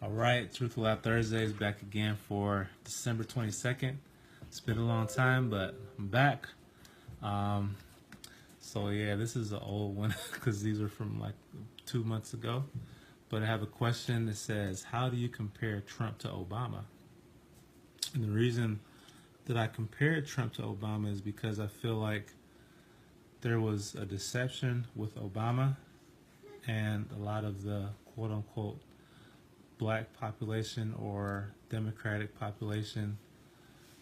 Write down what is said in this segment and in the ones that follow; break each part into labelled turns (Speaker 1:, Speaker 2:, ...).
Speaker 1: All right, Truthful Out Thursday is back again for December 22nd. It's been a long time, but I'm back. Um, so yeah, this is an old one because these are from like 2 months ago. But I have a question that says, how do you compare Trump to Obama? And the reason that I compared Trump to Obama is because I feel like there was a deception with Obama, and a lot of the quote unquote black population or Democratic population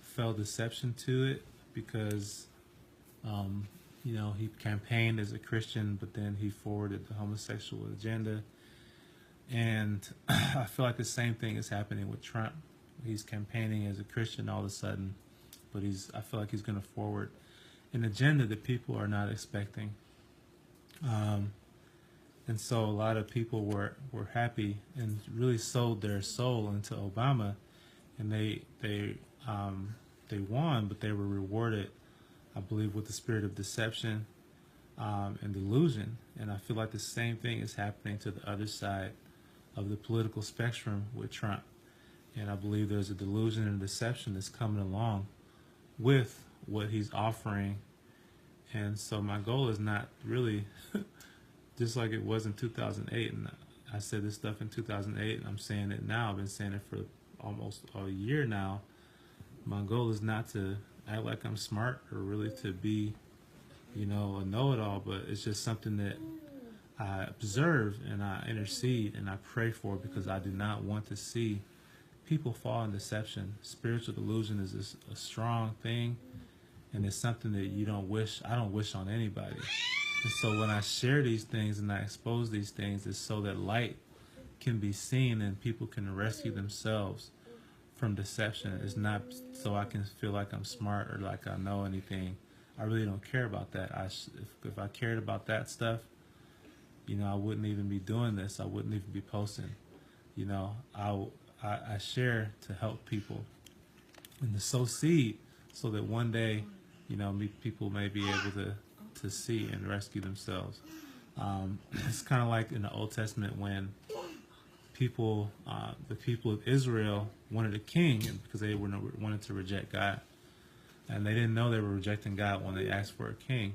Speaker 1: fell deception to it because, um, he campaigned as a Christian, but then he forwarded the homosexual agenda. And I feel like the same thing is happening with Trump. He's campaigning as a Christian all of a sudden, but I feel like he's going to forward an agenda that people are not expecting. And so a lot of people were happy and really sold their soul into Obama, and they won, but they were rewarded, I believe, with the spirit of deception and delusion. And I feel like the same thing is happening to the other side of the political spectrum with Trump. And I believe there's a delusion and deception that's coming along with what he's offering. And so my goal is not really just like it was in 2008. And I said this stuff in 2008, and I'm saying it now. I've been saying it for almost a year now. My goal is not to act like I'm smart or really to be, a know-it-all, but it's just something that I observe and I intercede and I pray for, because I do not want to see people fall in deception. Spiritual delusion is a strong thing, and it's something that I don't wish on anybody. And so when I share these things and I expose these things, it's so that light can be seen and people can rescue themselves from deception. It's not so I can feel like I'm smart or like I know anything. I really don't care about that. If I cared about that stuff, I wouldn't even be doing this. I wouldn't even be posting. I share to help people and to sow seed so that one day, people may be able to see and rescue themselves. It's kind of like in the Old Testament when the people of Israel wanted a king, and because they wanted to reject God, and they didn't know they were rejecting God when they asked for a king,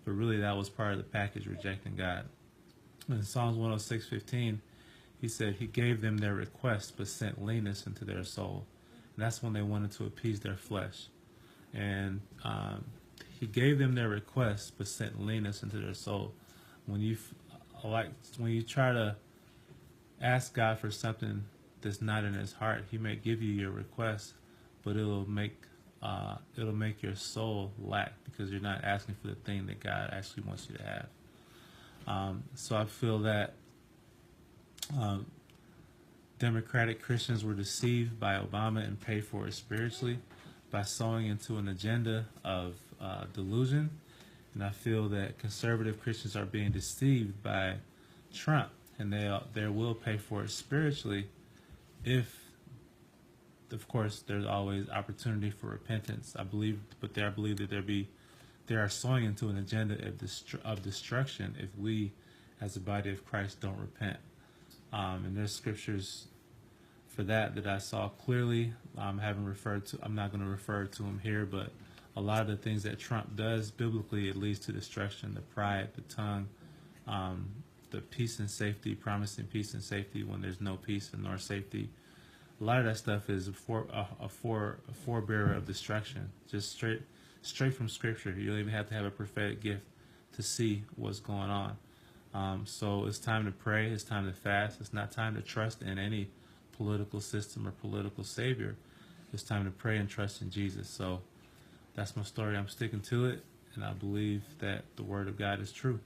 Speaker 1: but really that was part of the package, rejecting God. In Psalms 106:15, he said he gave them their request but sent leanness into their soul, and that's when they wanted to appease their flesh. And he gave them their request but sent leanness into their soul. When you try to ask God for something that's not in his heart, he may give you your request, but it'll make your soul lack, because you're not asking for the thing that God actually wants you to have. So I feel that Democratic Christians were deceived by Obama and paid for it spiritually by sowing into an agenda of delusion. And I feel that conservative Christians are being deceived by Trump, and they will pay for it spiritually if, of course, there's always opportunity for repentance. I believe that they are sowing into an agenda of destruction if we, as the body of Christ, don't repent. And there's scriptures for that I saw clearly. I'm not going to refer to them here, but a lot of the things that Trump does biblically, it leads to destruction. The pride, the tongue, the peace and safety, promising peace and safety when there's no peace and nor safety. A lot of that stuff is a forebearer of destruction, just straight from Scripture. You don't even have to have a prophetic gift to see what's going on. So it's time to pray. It's time to fast. It's not time to trust in any political system or political savior. It's time to pray and trust in Jesus. So that's my story. I'm sticking to it, and I believe that the Word of God is true.